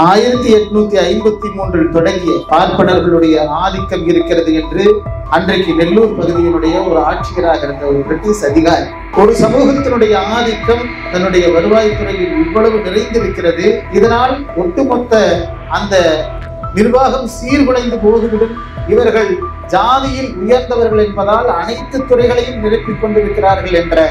1853 தொடங்கிய பார்ப்பனர்களுடைய ஆதிக்கம் இருக்கிறது என்று அன்றைக்கு நெல்லூர் பகுதியினுடைய ஒரு ஆட்சியராக இருந்த ஒரு பிரிட்டிஷ் அதிகாரி, ஒரு சமூகத்தினுடைய ஆதிக்கம் தன்னுடைய வருவாய்த்துறையில் இவ்வளவு நிறைந்திருக்கிறது, இதனால் ஒட்டுமொத்த அந்த நிர்வாகம் சீர்குலைந்து போகுவிடும், இவர்கள் ஜாதியில் உயர்ந்தவர்கள் என்பதால் அனைத்து துறைகளையும் நிரப்பிக் கொண்டிருக்கிறார்கள் என்ற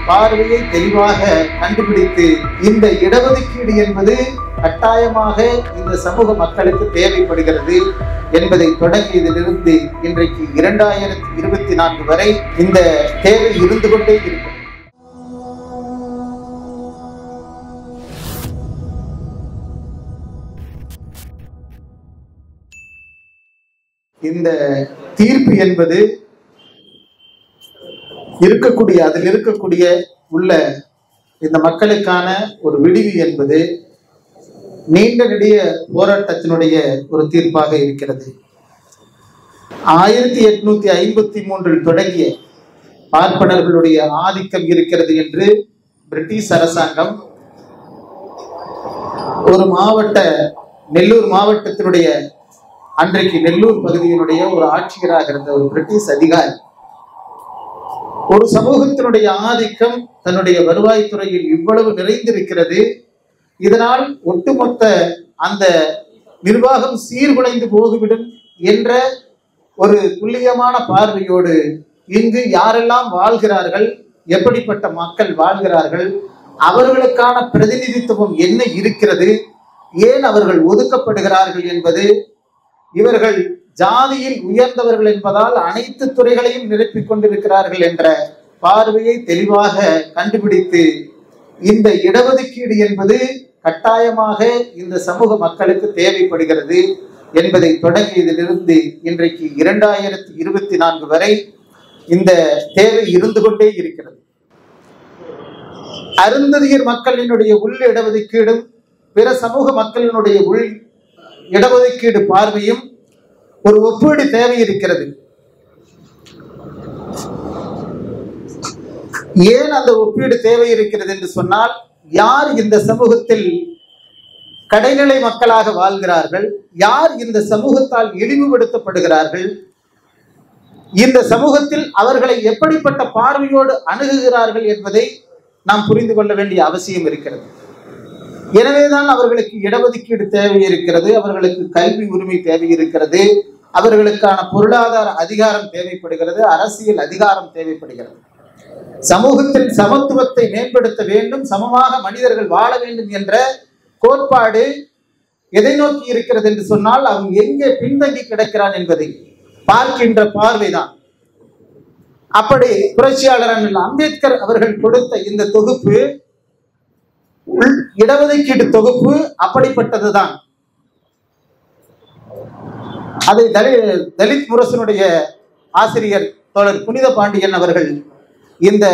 பார்வையை தெளிவாக கண்டுபிடித்து இந்த இடஒதுக்கீடு என்பது கட்டாயமாக இந்த சமூக மக்களுக்கு தேவைப்படுகிறது என்பதை தொடங்கியதிலிருந்து இன்றைக்கு 2024 வரை இந்த தேவை இருந்து கொண்டே இருக்கிறது. இந்த தீர்ப்பு என்பது அதில் இருக்கக்கூடிய உள்ள இந்த மக்களுக்கான ஒரு விடிவு என்பது நீண்ட நெடிய போராட்டத்தினுடைய ஒரு தீர்ப்பாக இருக்கிறது. 1853 தொடங்கிய பார்ப்பனர்களுடைய ஆதிக்கம் இருக்கிறது என்று பிரிட்டிஷ் அரசாங்கம் ஒரு நெல்லூர் மாவட்டத்தினுடைய அன்றைக்கு நெல்லூர் பகுதியினுடைய ஒரு ஆட்சியராக இருந்த ஒரு பிரிட்டிஷ் அதிகாரி, ஒரு சமூகத்தினுடைய ஆதிக்கம் தன்னுடைய வருவாய்த்துறையில் இவ்வளவு நிறைந்திருக்கிறது, இதனால் ஒட்டுமொத்த அந்த நிர்வாகம் சீர்குலைந்து போகுவிடும் என்ற ஒரு துல்லியமான பார்வையோடு இங்கு யாரெல்லாம் வாழ்கிறார்கள், எப்படிப்பட்ட மக்கள் வாழ்கிறார்கள், அவர்களுக்கான பிரதிநிதித்துவம் என்ன இருக்கிறது, ஏன் அவர்கள் ஒதுக்கப்படுகிறார்கள் என்பது, இவர்கள் ஜாதியில் உயர்ந்தவர்கள் என்பதால் அனைத்து துறைகளையும் நிரப்பிக் கொண்டிருக்கிறார்கள் என்ற பார்வையை தெளிவாக கண்டுபிடித்து இந்த இடஒதுக்கீடு என்பது கட்டாயமாக இந்த சமூக மக்களுக்கு தேவைப்படுகிறது என்பதை தொடங்கியதிலிருந்து இன்றைக்கு 2024 வரை இந்த தேவை இருந்து கொண்டே இருக்கிறது. அருந்ததியர் மக்களினுடைய உள் இடஒதுக்கீடும் பிற சமூக மக்களினுடைய உள் இடஒதுக்கீடு பார்வையும் ஒரு ஒப்பீடு தேவை இருக்கிறது. ஏன் அந்த ஒப்பீடு தேவை இருக்கிறது என்று சொன்னால், யார் இந்த சமூகத்தில் கடைநிலை மக்களாக வாழ்கிறார்கள், யார் இந்த சமூகத்தால் இழிவுபடுத்தப்படுகிறார்கள், இந்த சமூகத்தில் அவர்களை எப்படிப்பட்ட பார்வையோடு அணுகுகிறார்கள் என்பதை நாம் புரிந்து கொள்ள வேண்டிய அவசியம் இருக்கிறது. எனவேதான் அவர்களுக்கு இடஒதுக்கீடு தேவை இருக்கிறது, அவர்களுக்கு கல்வி உரிமை தேவை இருக்கிறது, அவர்களுக்கான பொருளாதார அதிகாரம் தேவைப்படுகிறது, அரசியல் அதிகாரம் தேவைப்படுகிறது. சமூகத்தில் சமத்துவத்தை மேம்படுத்த வேண்டும், சமமாக மனிதர்கள் வாழ வேண்டும் என்ற கோட்பாடு எதை நோக்கி இருக்கிறது என்று சொன்னால், அவன் எங்கே பின்தங்கி கிடக்கிறான் என்பதை பார்க்கின்ற பார்வைதான். அப்படி புரட்சியாளர் அம்பேத்கர் அவர்கள் கொடுத்த இந்த தொகுப்பு, இடஒதுக்கீடு தொகுப்பு அப்படிப்பட்டதுதான். அதை தலித் முரசனுடைய ஆசிரியர் தோழர் புனித பாண்டியன் அவர்கள் இந்த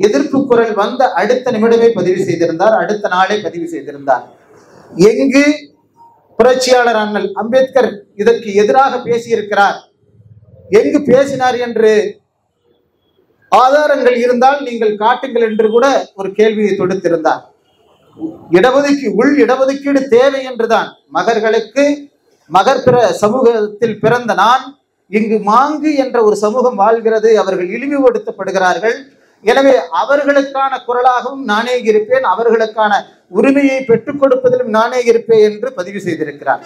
எதிர்ப்பு குரல் வந்த அடுத்த நிமிடமே பதிவு செய்திருந்தார், அடுத்த நாளே பதிவு செய்திருந்தார். எங்கு புரட்சியாளர் அண்ணல் அம்பேத்கர் இதற்கு எதிராக பேசியிருக்கிறார், எங்கு பேசினார் என்று ஆதாரங்கள் இருந்தால் நீங்கள் காட்டுங்கள் என்று கூட ஒரு கேள்வியை தொடுத்திருந்தார். உள் இடஒதுக்கீடு தேவை என்றுதான், மகர் பிற சமூகத்தில் பிறந்த நான் இங்கு மாங்கு என்ற ஒரு சமூகம் வாழ்கிறது, அவர்கள் இழிவுபடுத்தப்படுகிறார்கள், எனவே அவர்களுக்கான குரலாகவும் நானே இருப்பேன், அவர்களுக்கான உரிமையை பெற்றுக் கொடுப்பதிலும் நானே இருப்பேன் என்று பதிவு செய்திருக்கிறார்.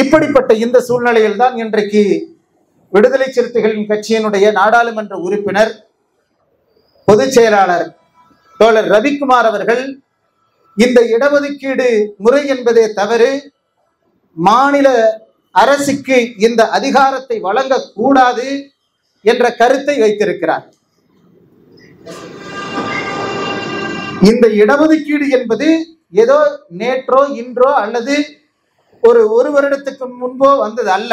இப்படிப்பட்ட இந்த சூழ்நிலையில் தான் இன்றைக்கு விடுதலை சிறுத்தைகளின் கட்சியினுடைய நாடாளுமன்ற உறுப்பினர் பொதுச் செயலாளர் தோழர் ரவிக்குமார் அவர்கள் இந்த இடஒதுக்கீடு முறை என்பதே தவறு, மாநில அரசுக்கு இந்த அதிகாரத்தை வழங்கக்கூடாது என்ற கருத்தை வைத்திருக்கிறார். இந்த இடஒதுக்கீடு என்பது ஏதோ நேற்றோ இன்றோ அல்லது ஒரு வருடத்துக்கு முன்போ வந்தது அல்ல.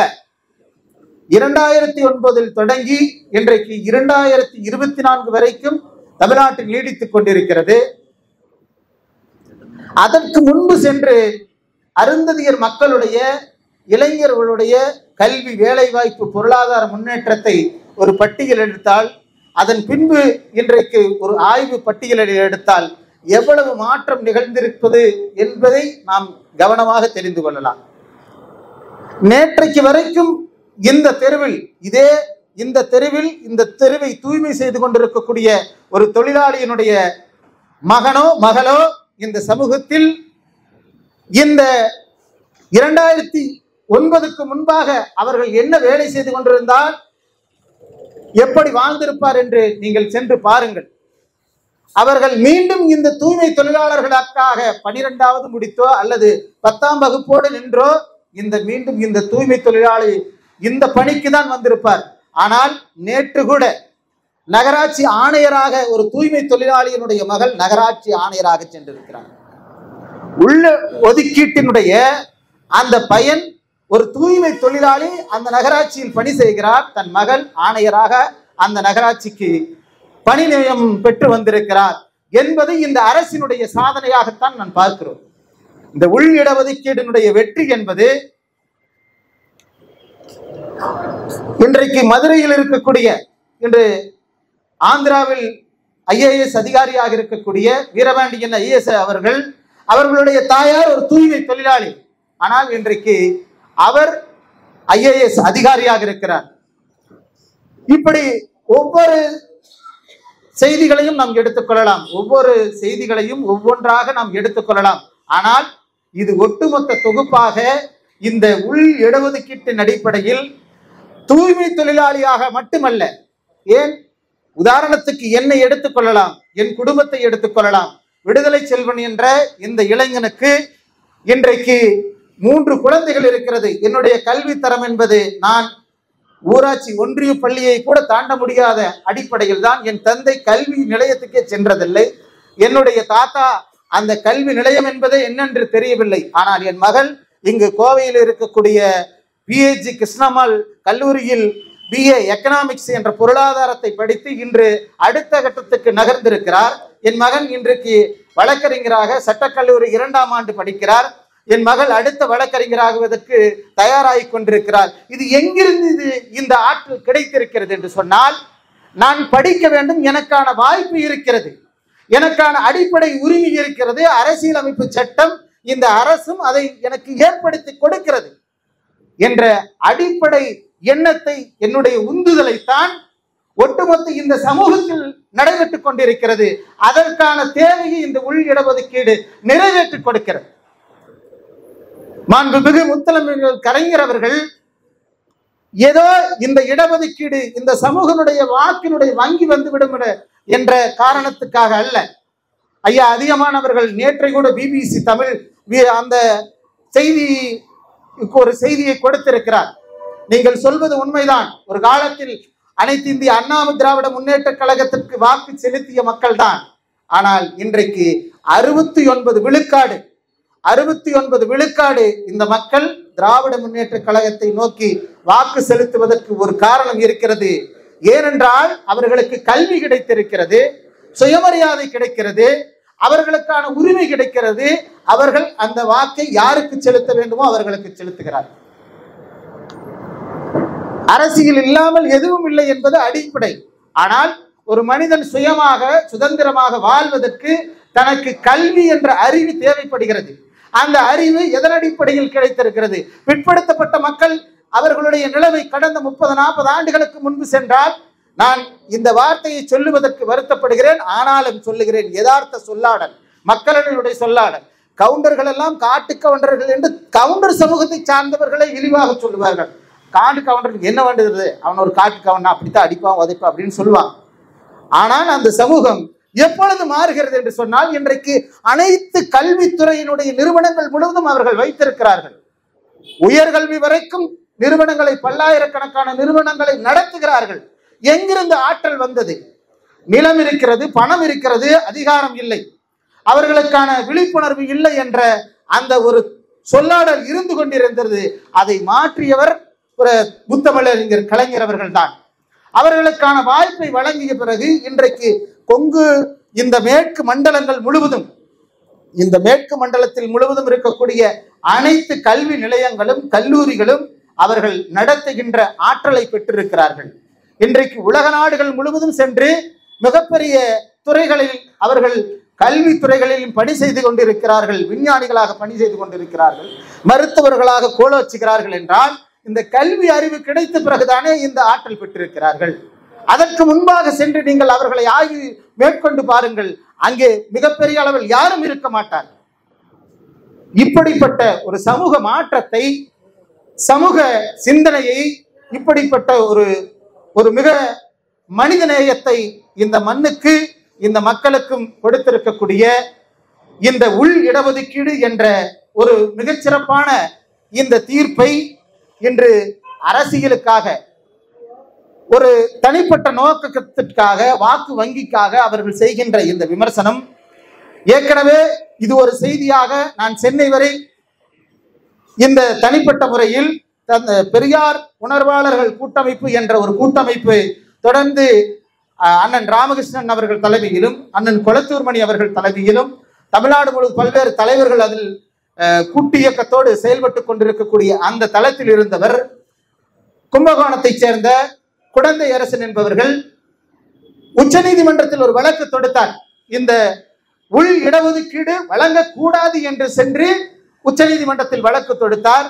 2009 தொடங்கி இன்றைக்கு 2024 வரைக்கும் தமிழ்நாட்டில் நீடித்துக் கொண்டிருக்கிறது. அதற்கு முன்பு சென்று அருந்ததியர் மக்களுடைய, இளைஞர்களுடைய கல்வி, வேலைவாய்ப்பு, பொருளாதார முன்னேற்றத்தை ஒரு பட்டியல் எடுத்தால், அதன் பின்பு இன்றைக்கு ஒரு ஆய்வு பட்டியலை எடுத்தால் எவ்வளவு மாற்றம் நிகழ்ந்திருப்பது என்பதை நாம் கவனமாக தெரிந்து கொள்ளலாம். நேற்றைக்கு வரைக்கும் இந்த தெருவில் இந்த தெருவை தூய்மை செய்து கொண்டிருக்கக்கூடிய ஒரு தொழிலாளியினுடைய மகனோ மகளோ இந்த சமூகத்தில் இந்த 2009க்கு முன்பாக அவர்கள் என்ன வேலை செய்து கொண்டிருந்தால் எப்படி வாழ்ந்திருப்பார் என்று நீங்கள் சென்று பாருங்கள். அவர்கள் மீண்டும் இந்த தூய்மை தொழிலாளர்களுக்காக 12வது முடித்தோ அல்லது 10ஆம் வகுப்போடு நின்றோ மீண்டும் இந்த தூய்மை தொழிலாளி இந்த பணிக்கு தான் வந்திருப்பார். ஆனால் நேற்று கூட நகராட்சி ஆணையராக ஒரு தூய்மை தொழிலாளியினுடைய மகள் நகராட்சி ஆணையராக சென்றிருக்கிறார். உள்ள ஒதுக்கீட்டினுடைய அந்த பையன் ஒரு தூய்மை தொழிலாளி அந்த நகராட்சியில் பணி செய்கிறார். தன் மகள் ஆணையராக அந்த நகராட்சிக்கு பணி நியமனம் பெற்று வந்திருக்கிறார் என்பது இந்த அரசினுடைய சாதனையாகத்தான் நான் பார்க்கிறோம். இந்த உள் இடஒதுக்கீட்டினுடைய வெற்றி என்பது இன்றைக்கு மதுரையில் இருக்கக்கூடிய, இன்று ஆந்திராவில் IAS அதிகாரியாக இருக்கக்கூடிய வீரபாண்டியன் IAS அவர்களுடைய தாயார் ஒரு தூய்மை தொழிலாளி. ஆனால் இன்றைக்கு அவர் IAS அதிகாரியாக இருக்கிறார். இப்படி ஒவ்வொரு செய்திகளையும் நாம் எடுத்துக்கொள்ளலாம், ஒவ்வொரு செய்திகளையும் ஒவ்வொன்றாக நாம் எடுத்துக்கொள்ளலாம். ஆனால் இது ஒட்டுமொத்த தொகுப்பாக இந்த உள் இடஒதுக்கீட்டின் அடிப்படையில் தூய்மை தொழிலாளியாக மட்டுமல்ல, ஏன் உதாரணத்துக்கு என்னை எடுத்துக்கொள்ளலாம், என் குடும்பத்தை எடுத்துக்கொள்ளலாம். விடுதலை செல்வன் என்ற இந்த இளைஞனுக்கு இன்றைக்கு 3 குழந்தைகள் இருக்கிறது. என்னுடைய கல்வி தரம் என்பது நான் ஊராட்சி ஒன்றிய பள்ளியை கூட தாண்ட முடியாத அடிப்படையில் தான் என் தந்தை கல்வி நிலையத்துக்கே சென்றதில்லை. என்னுடைய தாத்தா அந்த கல்வி நிலையம் என்பதே என்னென்று தெரியவில்லை. ஆனால் என் மகள் இங்கு கோவையில் இருக்கக்கூடிய PHG கிருஷ்ணம்மாள் கல்லூரியில் BA எக்கனாமிக்ஸ் என்ற பொருளாதாரத்தை படித்து இன்று அடுத்த கட்டத்துக்கு நகர்ந்திருக்கிறார். என் மகன் இன்றைக்கு வழக்கறிஞராக சட்டக்கல்லூரி 2ஆம் ஆண்டு படிக்கிறார். என் மகள் அடுத்த வழக்கறிஞராகுவதற்கு தயாராகி கொண்டிருக்கிறார். இது எங்கிருந்து இந்த ஆற்றல் கிடைத்திருக்கிறது என்று சொன்னால், நான் படிக்க வேண்டும், எனக்கான வாய்ப்பு இருக்கிறது, எனக்கான அடிப்படை உரிமை இருக்கிறது, அரசியலமைப்பு சட்டம் இந்த அரசும் அதை எனக்கு ஏற்படுத்தி கொடுக்கிறது என்ற அடிப்படை எண்ணத்தை, என்னுடைய உந்துதலைத்தான் ஒட்டுமொத்த இந்த சமூகத்தில் நடைபெற்றுக் கொண்டிருக்கிறது. அதற்கான தேவையை இந்த உள் இடஒதுக்கீடு நிறைவேற்றிக் கொடுக்கிறது. மாண்புமிகு முத்தமிழ் கலைஞர் அவர்கள் ஏதோ இந்த இடஒதுக்கீடு இந்த சமூகனுடைய வாக்கினுடைய வங்கி வந்துவிடும் என்ற காரணத்துக்காக அல்ல. ஐயா அதிகமானவர்கள் நேற்றை கூட BBC தமிழ் அந்த ஒரு செய்தியை கொடுத்திருக்கிறார். நீங்கள் சொல்வது உண்மைதான். ஒரு காலத்தில் அனைத்து இந்திய அண்ணா திராவிட முன்னேற்ற கழகத்திற்கு வாக்கு செலுத்திய மக்கள் தான். ஆனால் இன்றைக்கு 69 விழுக்காடு இந்த மக்கள் திராவிட முன்னேற்ற கழகத்தை நோக்கி வாக்கு செலுத்துவதற்கு ஒரு காரணம் இருக்கிறது. ஏனென்றால் அவர்களுக்கு கல்வி கிடைத்திருக்கிறது, சுயமரியாதை கிடைக்கிறது, அவர்களுக்கான உரிமை கிடைக்கிறது. அவர்கள் அந்த வாக்கை யாருக்கு செலுத்த வேண்டுமோ அவர்களுக்கு செலுத்துகிறார்கள். அரசியல் இல்லாமல் எதுவும் இல்லை என்பது அடிப்படை. ஆனால் ஒரு மனிதன் சுதந்திரமாக வாழ்வதற்கு தனக்கு கல்வி என்ற அறிவு தேவைப்படுகிறது. அந்த அறிவு எதன் அடிப்படையில் கிடைத்திருக்கிறது? பிற்படுத்தப்பட்ட மக்கள் அவர்களுடைய நிலைமை கடந்த 30-40 ஆண்டுகளுக்கு முன்பு சென்றால், நான் இந்த வார்த்தையை சொல்லுவதற்கு வருத்தப்படுகிறேன், ஆனாலும் சொல்லுகிறேன், யதார்த்த சொல்லாடல், மக்களினுடைய சொல்லாடல். கவுண்டர்கள் எல்லாம் காட்டு கவுண்டர்கள் என்று கவுண்டர் சமூகத்தை சார்ந்தவர்களை இழிவாக சொல்லுவார்கள். காட்டு கவுண்டருக்கு என்ன வேண்டியது, அவன் ஒரு காட்டு கவுண்டா, அப்படித்தான் அடிப்பான் உதைப்பான் அப்படின்னு சொல்லுவான். ஆனால் அந்த சமூகம் எப்பொழுது மாறுகிறது என்று சொன்னால், இன்றைக்கு அனைத்து கல்வித்துறையினுடைய நிறுவனங்கள் முழுவதும் அவர்கள் வைத்திருக்கிறார்கள். உயர்கல்வி வரைக்கும் நிறுவனங்களை, பல்லாயிரக்கணக்கான நிறுவனங்களை நடத்துகிறார்கள். எங்கிருந்து ஆற்றல் வந்தது? நிலம் இருக்கிறது, பணம் இருக்கிறது, அதிகாரம் இல்லை, அவர்களுக்கான விழிப்புணர்வு இல்லை என்ற அந்த ஒரு சொல்லாடல் இருந்து கொண்டிருந்தது. அதை மாற்றியவர் முத்தமிழறிஞர் கலைஞர் அவர்கள் தான். அவர்களுக்கான வாய்ப்பை வழங்கிய பிறகு இன்றைக்கு கொங்கு இந்த மேற்கு மண்டலங்கள் முழுவதும், இந்த மேற்கு மண்டலத்தில் முழுவதும் இருக்கக்கூடிய அனைத்து கல்வி நிலையங்களும் கல்லூரிகளும் அவர்கள் நடத்துகின்ற ஆற்றலை பெற்றிருக்கிறார்கள். இன்றைக்கு உலக நாடுகள் முழுவதும் சென்று மிகப்பெரிய துறைகளில் அவர்கள் கல்வித்துறைகளில் பணி செய்து கொண்டிருக்கிறார்கள், விஞ்ஞானிகளாக பணி செய்து கொண்டிருக்கிறார்கள், மருத்துவர்களாக கோலோச்சுகிறார்கள் என்றால் இந்த கல்வி அறிவு கிடைத்த பிறகுதானே இந்த ஆற்றல் பெற்றிருக்கிறார்கள். அதற்கு முன்பாக சென்று நீங்கள் அவர்களை ஆய்வு மேற்கொண்டு பாருங்கள், அங்கே மிகப்பெரிய அளவில் யாரும் இருக்க மாட்டார்கள். இப்படிப்பட்ட ஒரு சமூக மாற்றத்தை, சமூக சிந்தனையை, இப்படிப்பட்ட ஒரு மிக மனிதநேயத்தை இந்த மண்ணுக்கு, இந்த மக்களுக்கும் கொடுத்திருக்கக்கூடிய இந்த உள் இடஒதுக்கீடு என்ற ஒரு மிகச்சிறப்பான இந்த தீர்ப்பை இன்று அரசியலுக்காக, ஒரு தனிப்பட்ட நோக்கத்திற்காக, வாக்கு வங்கிக்காக அவர்கள் செய்கின்ற இந்த விமர்சனம், ஏற்கனவே இது ஒரு செய்தியாக நான் சென்னை வரை இந்த தனிப்பட்ட முறையில் பெரியார் உணர்வாளர்கள் கூட்டமைப்பு என்ற ஒரு கூட்டமைப்பு தொடர்ந்து அண்ணன் ராமகிருஷ்ணன் அவர்கள் தலைமையிலும், அண்ணன் கொளத்தூர்மணி அவர்கள் தலைமையிலும், தமிழ்நாடு முழுவதும் பல்வேறு தலைவர்கள் அதில் கூட்டு இயக்கத்தோடு செயல்பட்டு கொண்டிருக்கக்கூடிய அந்த தளத்தில் இருந்தவர், கும்பகோணத்தைச் சேர்ந்த குடந்தை அரசன் என்பவர்கள் உச்ச நீதிமன்றத்தில் ஒரு வழக்கு தொடுத்தார். இந்த உள் இடஒதுக்கீடு வழங்கக்கூடாது என்று சென்று உச்ச நீதிமன்றத்தில் வழக்கு தொடுத்தார்.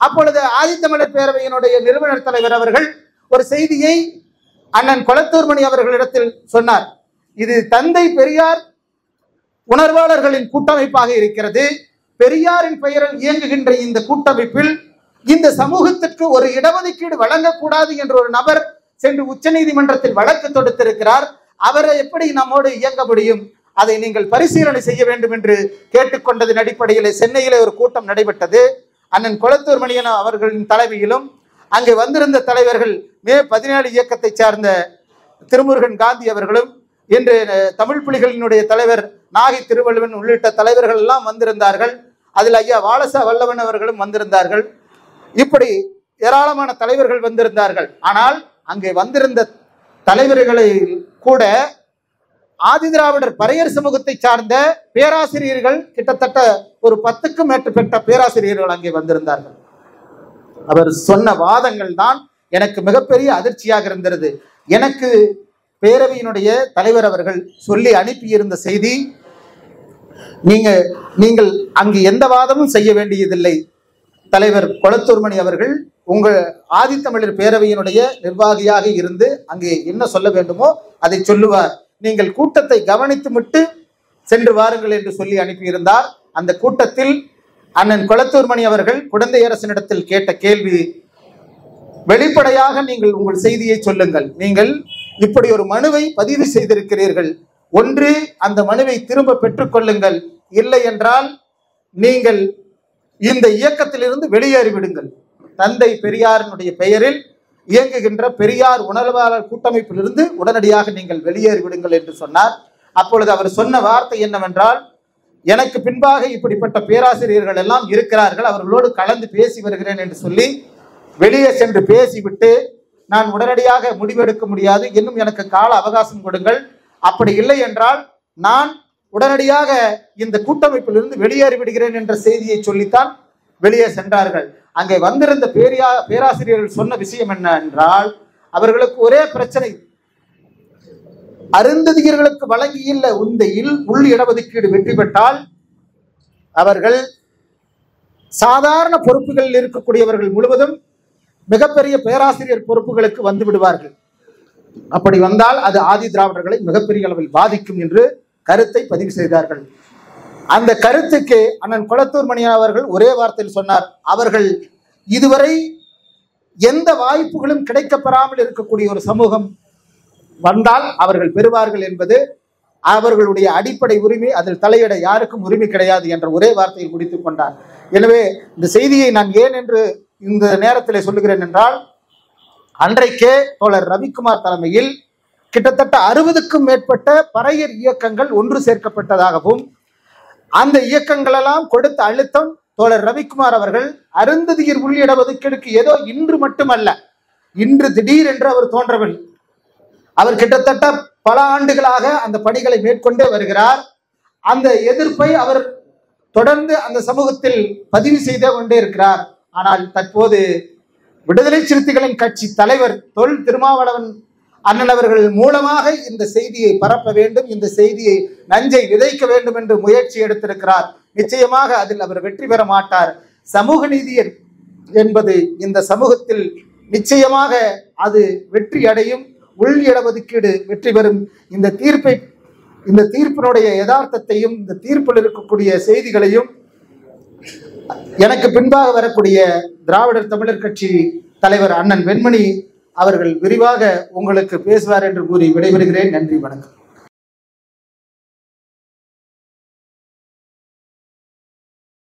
அப்பொழுது ஆதித்தமிழர் பேரவையினுடைய நிறுவனர் தலைவர் அவர்கள் ஒரு செய்தியை அண்ணன் கொளத்தூர்மணி அவர்களிடத்தில் சொன்னார். இது தந்தை பெரியார் உணர்வாளர்களின் கூட்டமைப்பாக இருக்கிறது. பெரியாரின் பெயரில் இயங்குகின்ற இந்த கூட்டமைப்பில் இந்த சமூகத்திற்கு ஒரு இடஒதுக்கீடு வழங்கக்கூடாது என்ற ஒரு நபர் சென்று உச்ச நீதிமன்றத்தில் வழக்கு தொடுத்திருக்கிறார். அவரை எப்படி நம்மோடு இயங்க முடியும்? அதை நீங்கள் பரிசீலனை செய்ய வேண்டும் என்று கேட்டுக்கொண்டதன் அடிப்படையில் சென்னையிலே ஒரு கூட்டம் நடைபெற்றது. அண்ணன் கொளத்தூர்மணியன் அவர்களின் தலைமையிலும் அங்கே வந்திருந்த தலைவர்கள் மே 17 இயக்கத்தை சார்ந்த திருமுருகன் காந்தி அவர்களும், இன்று தமிழ் புலிகளினுடைய தலைவர் நாகை திருவள்ளுவன் உள்ளிட்ட தலைவர்கள் எல்லாம் வந்திருந்தார்கள். அதில் ஐயா வாலசா வல்லவன் அவர்களும் வந்திருந்தார்கள். இப்படி ஏராளமான தலைவர்கள் வந்திருந்தார்கள். ஆனால் அங்கே வந்திருந்த தலைவர்களை கூட ஆதிதிராவிடர் பறையர் சமூகத்தை சார்ந்த பேராசிரியர்கள், கிட்டத்தட்ட ஒரு 10க்கும் மேற்பட்ட பேராசிரியர்கள் அங்கே வந்திருந்தார்கள். அவர் சொன்ன வாதங்கள் தான் எனக்கு மிகப்பெரிய அதிர்ச்சியாக இருந்தது. எனக்கு பேரவையினுடைய தலைவர் அவர்கள் சொல்லி அனுப்பியிருந்த செய்தி, நீங்கள் அங்கு எந்த வாதமும் செய்ய வேண்டியதில்லை. தலைவர் கொளத்தூர்மணி அவர்கள் உங்கள் ஆதித்தமிழர் பேரவையினுடைய நிர்வாகியாக இருந்து அங்கே என்ன சொல்ல வேண்டுமோ அதை சொல்லுவார். நீங்கள் கூட்டத்தை கவனித்து விட்டு சென்று வாருங்கள் என்று சொல்லி அனுப்பியிருந்தார். அந்த கூட்டத்தில் அண்ணன் கொளத்தூர்மணி அவர்கள் குடந்தை அரசனிடத்தில் கேட்ட கேள்வி, வெளிப்படையாக நீங்கள் உங்கள் செய்தியை சொல்லுங்கள். நீங்கள் இப்படி ஒரு மனுவை பதிவு செய்திருக்கிறீர்கள். ஒன்று, அந்த மனுவை திரும்ப பெற்றுக்கொள்ளுங்கள். இல்லை என்றால் நீங்கள் இந்த இயக்கத்திலிருந்து வெளியேறிவிடுங்கள். தந்தை பெரியாரினுடைய பெயரில் இயங்குகின்ற பெரியார் உணர்வாளர் கூட்டமைப்பிலிருந்து உடனடியாக நீங்கள் வெளியேறிவிடுங்கள் என்று சொன்னார். அப்பொழுது அவர் சொன்ன வார்த்தை என்னவென்றால், எனக்கு பின்பாக இப்படிப்பட்ட பேராசிரியர்கள் எல்லாம் இருக்கிறார்கள், அவர்களோடு கலந்து பேசி வருகிறேன் என்று சொல்லி வெளியே சென்று பேசிவிட்டு, நான் உடனடியாக முடிவெடுக்க முடியாது, இன்னும் எனக்கு கால அவகாசம் கொடுங்கள், அப்படி இல்லை என்றால் நான் உடனடியாக இந்த கூட்டமைப்பிலிருந்து வெளியேறி விடுகிறேன் என்ற செய்தியை சொல்லித்தான் வெளியே சென்றார்கள். அங்கே வந்திருந்த பேராசிரியர்கள் சொன்ன விஷயம் என்ன என்றால், அவர்களுக்கு ஒரே பிரச்சனை, அருந்ததியர்களுக்கு வழங்கியுள்ள இந்த உள் இடஒதுக்கீடு வெற்றி பெற்றால் அவர்கள் சாதாரண பொறுப்புகளில் இருக்கக்கூடியவர்கள் முழுவதும் மிகப்பெரிய பேராசிரியர் பொறுப்புகளுக்கு வந்து விடுவார்கள். அப்படி வந்தால் அது ஆதி திராவிடர்களை மிகப்பெரிய அளவில் பாதிக்கும் என்று கருத்தை பதிவு செய்தார்கள். அந்த கருத்துக்கு அண்ணன் கொளத்தூர்மணி அவர்கள் ஒரே வார்த்தையில் சொன்னார், அவர்கள் இதுவரை எந்த வாய்ப்புகளும் கிடைக்கப்பெறாமல் இருக்கக்கூடிய ஒரு சமூகம் வந்தால் அவர்கள் பெறுவார்கள் என்பது அவர்களுடைய அடிப்படை உரிமை, அதில் தலையிட யாருக்கும் உரிமை கிடையாது என்ற ஒரே வார்த்தையில் முடித்துக் கொண்டார். எனவே இந்த செய்தியை நான் ஏன் என்று இந்த நேரத்தில் சொல்லுகிறேன் என்றால், அன்றைக்கே தோழர் ரவிக்குமார் தலைமையில் கிட்டத்தட்ட 60க்கும் மேற்பட்ட பறையர் இயக்கங்கள் ஒன்று சேர்க்கப்பட்டதாகவும், அந்த இயக்கங்களெல்லாம் கொடுத்த அழுத்தம் தோழர் ரவிக்குமார் அவர்கள் அருந்ததியர் உள் இடஒதுக்கீடுக்கு ஏதோ இன்று மட்டுமல்ல, இன்று திடீரென்று அவர் தோன்றவில்லை. அவர் கிட்டத்தட்ட பல ஆண்டுகளாக அந்த பணிகளை மேற்கொண்டே வருகிறார். அந்த எதிர்ப்பை அவர் தொடர்ந்து அந்த சமூகத்தில் பதிவு செய்தே கொண்டே இருக்கிறார். ஆனால் தற்போது விடுதலை சிறுத்தைகளின் கட்சி தலைவர் தொல் திருமாவளவன் அண்ணன் அவர்கள் மூலமாக இந்த செய்தியை பரப்ப வேண்டும், இந்த செய்தியை நஞ்சை விதைக்க வேண்டும் என்று முயற்சி எடுத்திருக்கிறார். நிச்சயமாக அதில் அவர் வெற்றி பெற மாட்டார். சமூக நீதி என்பது இந்த சமூகத்தில் நிச்சயமாக அது வெற்றி அடையும். உள் இடஒதுக்கீடு வெற்றி பெறும். இந்த தீர்ப்பினுடைய யதார்த்தத்தையும் இந்த தீர்ப்பில் இருக்கக்கூடிய செய்திகளையும் எனக்கு பின்பாக வரக்கூடிய திராவிடர் தமிழர் கட்சி தலைவர் அண்ணன் வெண்மணி அவர்கள் விரிவாக உங்களுக்கு பேசுவார் என்று கூறி விடைபெறுகிறேன். நன்றி, வணக்கம்.